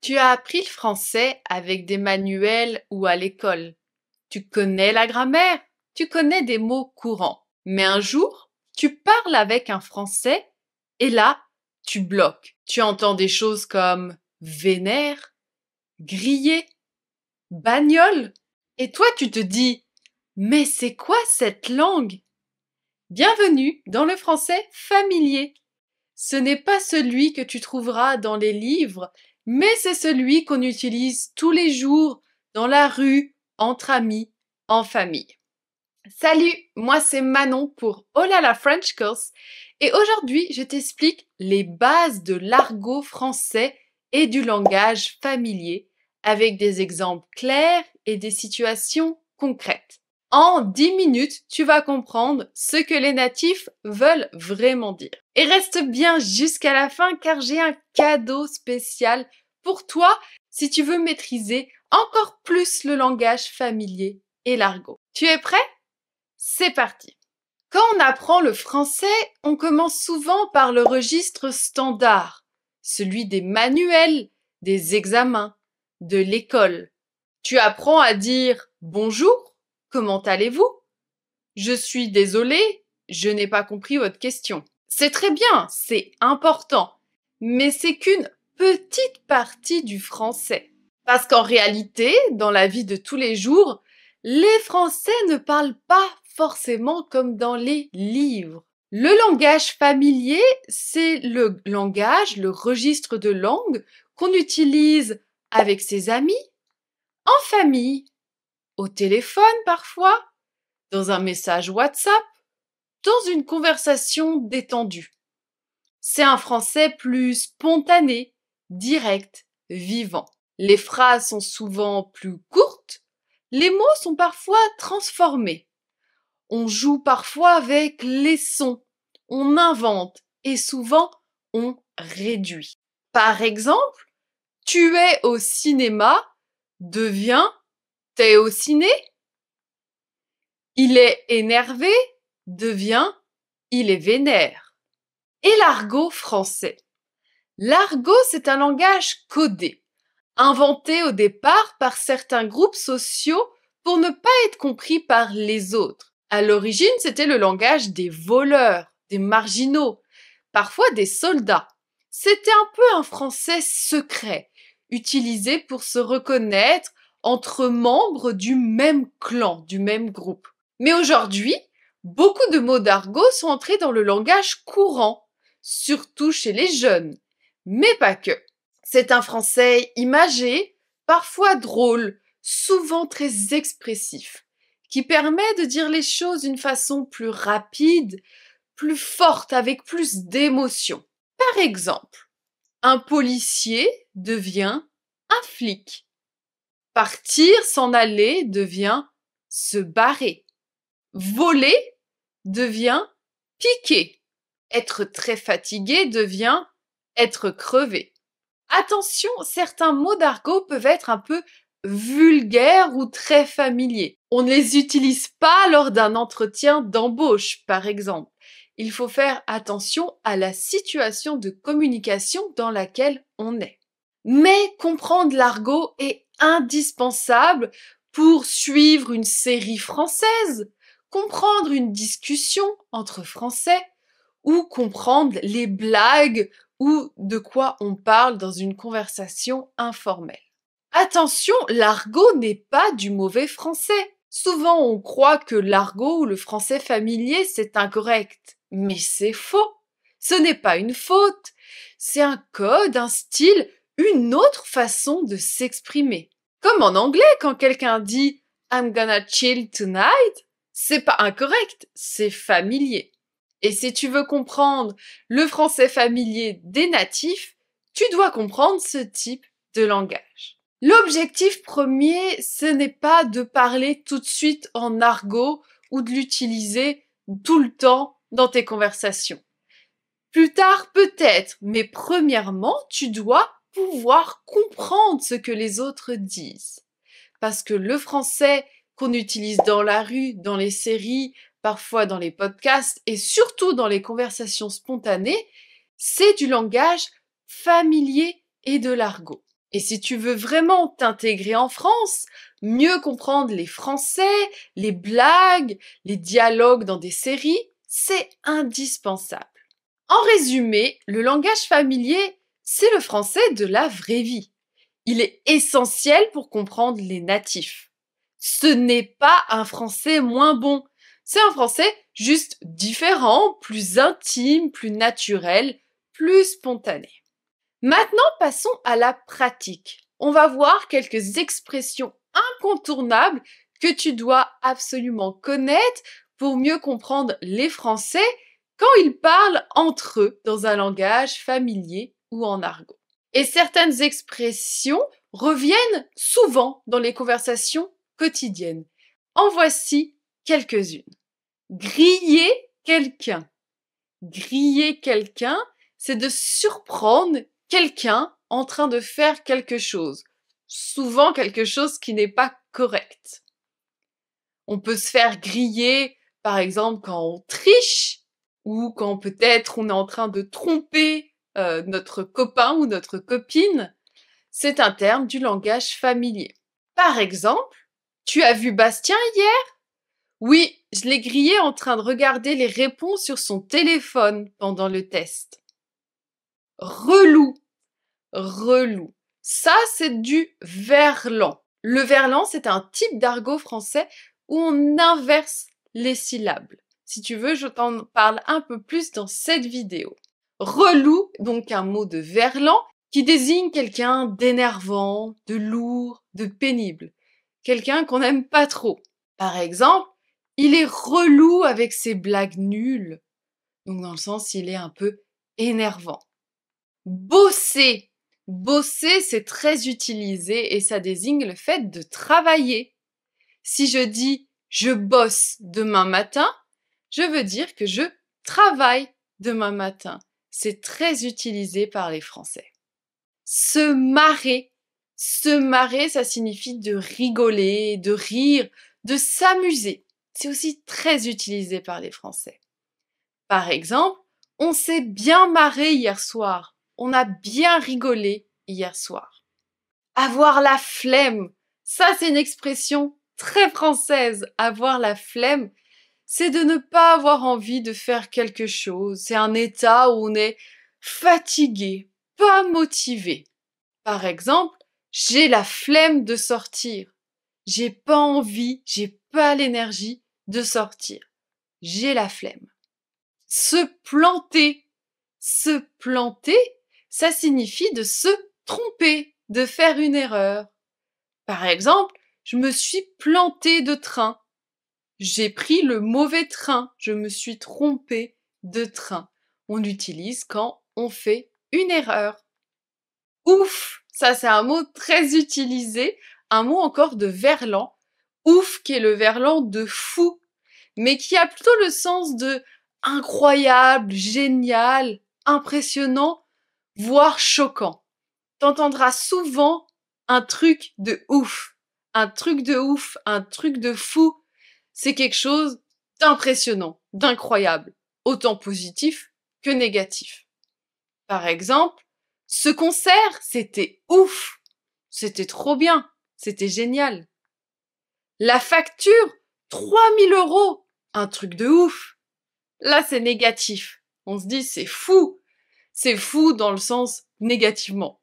Tu as appris le français avec des manuels ou à l'école. Tu connais la grammaire, tu connais des mots courants. Mais un jour, tu parles avec un Français et là, tu bloques. Tu entends des choses comme vénère, grillé, bagnole. Et toi, tu te dis, mais c'est quoi cette langue? Bienvenue dans le français familier. Ce n'est pas celui que tu trouveras dans les livres, mais c'est celui qu'on utilise tous les jours, dans la rue, entre amis, en famille. Salut, moi c'est Manon pour Oh là là French Course et aujourd'hui je t'explique les bases de l'argot français et du langage familier avec des exemples clairs et des situations concrètes. En 10 minutes, tu vas comprendre ce que les natifs veulent vraiment dire. Et reste bien jusqu'à la fin car j'ai un cadeau spécial pour toi si tu veux maîtriser encore plus le langage familier et l'argot. Tu es prêt? C'est parti. Quand on apprend le français, on commence souvent par le registre standard, celui des manuels, des examens, de l'école. Tu apprends à dire bonjour, comment allez-vous? Je suis désolé, je n'ai pas compris votre question. C'est très bien, c'est important, mais c'est qu'une petite partie du français. Parce qu'en réalité, dans la vie de tous les jours, les Français ne parlent pas forcément comme dans les livres. Le langage familier, c'est le langage, le registre de langue qu'on utilise avec ses amis, en famille, au téléphone parfois, dans un message WhatsApp, dans une conversation détendue. C'est un français plus spontané, direct, vivant. Les phrases sont souvent plus courtes, les mots sont parfois transformés. On joue parfois avec les sons, on invente et souvent on réduit. Par exemple, tu es au cinéma devient t'es au ciné. Il est énervé devient il est vénère. Et l'argot français. L'argot, c'est un langage codé, inventé au départ par certains groupes sociaux pour ne pas être compris par les autres. À l'origine, c'était le langage des voleurs, des marginaux, parfois des soldats. C'était un peu un français secret, utilisé pour se reconnaître entre membres du même clan, du même groupe. Mais aujourd'hui, beaucoup de mots d'argot sont entrés dans le langage courant, surtout chez les jeunes. Mais pas que. C'est un français imagé, parfois drôle, souvent très expressif, qui permet de dire les choses d'une façon plus rapide, plus forte, avec plus d'émotion. Par exemple, un policier devient un flic. Partir, s'en aller devient se barrer. Voler devient piquer. Être très fatigué devient être crevé. Attention, certains mots d'argot peuvent être un peu vulgaires ou très familiers. On ne les utilise pas lors d'un entretien d'embauche, par exemple. Il faut faire attention à la situation de communication dans laquelle on est. Mais comprendre l'argot est indispensable pour suivre une série française, comprendre une discussion entre Français ou comprendre les blagues ou de quoi on parle dans une conversation informelle. Attention, l'argot n'est pas du mauvais français. Souvent on croit que l'argot ou le français familier c'est incorrect, mais c'est faux. Ce n'est pas une faute, c'est un code, un style, une autre façon de s'exprimer. Comme en anglais quand quelqu'un dit I'm gonna chill tonight, c'est pas incorrect, c'est familier. Et si tu veux comprendre le français familier des natifs, tu dois comprendre ce type de langage. L'objectif premier, ce n'est pas de parler tout de suite en argot ou de l'utiliser tout le temps dans tes conversations. Plus tard peut-être, mais premièrement, tu dois pouvoir comprendre ce que les autres disent. Parce que le français qu'on utilise dans la rue, dans les séries, parfois dans les podcasts et surtout dans les conversations spontanées, c'est du langage familier et de l'argot. Et si tu veux vraiment t'intégrer en France, mieux comprendre les Français, les blagues, les dialogues dans des séries, c'est indispensable. En résumé, le langage familier, c'est le français de la vraie vie. Il est essentiel pour comprendre les natifs. Ce n'est pas un français moins bon, c'est un français juste différent, plus intime, plus naturel, plus spontané. Maintenant, passons à la pratique. On va voir quelques expressions incontournables que tu dois absolument connaître pour mieux comprendre les Français quand ils parlent entre eux dans un langage familier ou en argot. Et certaines expressions reviennent souvent dans les conversations quotidiennes. En voici quelques-unes. Griller quelqu'un. Griller quelqu'un, c'est de surprendre quelqu'un en train de faire quelque chose. Souvent quelque chose qui n'est pas correct. On peut se faire griller, par exemple, quand on triche ou quand peut-être on est en train de tromper notre copain ou notre copine. C'est un terme du langage familier. Par exemple, tu as vu Bastien hier? Oui, je l'ai grillé en train de regarder les réponses sur son téléphone pendant le test. Relou. Relou. Ça, c'est du verlan. Le verlan, c'est un type d'argot français où on inverse les syllabes. Si tu veux, je t'en parle un peu plus dans cette vidéo. Relou, donc un mot de verlan qui désigne quelqu'un d'énervant, de lourd, de pénible. Quelqu'un qu'on n'aime pas trop. Par exemple, il est relou avec ses blagues nulles. Donc dans le sens, il est un peu énervant. Bosser. Bosser, c'est très utilisé et ça désigne le fait de travailler. Si je dis je bosse demain matin, je veux dire que je travaille demain matin. C'est très utilisé par les Français. Se marrer. Se marrer, ça signifie de rigoler, de rire, de s'amuser. C'est aussi très utilisé par les Français. Par exemple, on s'est bien marré hier soir. On a bien rigolé hier soir. Avoir la flemme. Ça, c'est une expression très française. Avoir la flemme, c'est de ne pas avoir envie de faire quelque chose. C'est un état où on est fatigué, pas motivé. Par exemple, j'ai la flemme de sortir. J'ai pas envie, j'ai pas l'énergie de sortir. J'ai la flemme. Se planter. Se planter, ça signifie de se tromper, de faire une erreur. Par exemple, je me suis planté de train. J'ai pris le mauvais train. Je me suis trompé de train. On l'utilise quand on fait une erreur. Ouf, ça c'est un mot très utilisé, un mot encore de verlan. Ouf, qui est le verlan de fou, mais qui a plutôt le sens de incroyable, génial, impressionnant, voire choquant. T'entendras souvent un truc de ouf, un truc de ouf, un truc de fou. C'est quelque chose d'impressionnant, d'incroyable, autant positif que négatif. Par exemple, ce concert, c'était ouf, c'était trop bien, c'était génial. La facture, 3000 €, un truc de ouf. Là, c'est négatif. On se dit, c'est fou. C'est fou dans le sens négativement.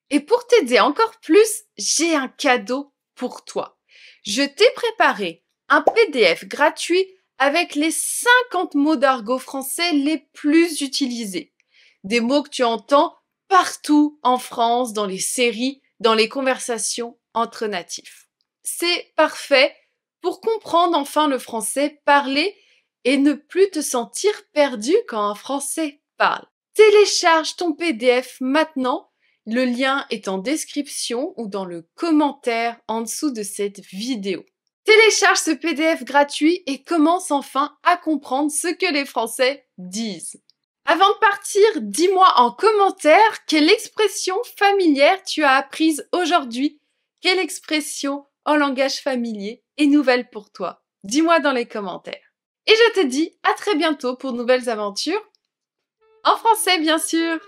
Et pour t'aider encore plus, j'ai un cadeau pour toi. Je t'ai préparé un PDF gratuit avec les 50 mots d'argot français les plus utilisés. Des mots que tu entends partout en France, dans les séries, dans les conversations entre natifs. C'est parfait pour comprendre enfin le français parlé et ne plus te sentir perdu quand un Français parle. Télécharge ton PDF maintenant. Le lien est en description ou dans le commentaire en dessous de cette vidéo. Télécharge ce PDF gratuit et commence enfin à comprendre ce que les Français disent. Avant de partir, dis-moi en commentaire quelle expression familière tu as apprise aujourd'hui. Quelle expression en langage familier est nouvelle pour toi? Dis-moi dans les commentaires. Et je te dis à très bientôt pour de nouvelles aventures. En français, bien sûr!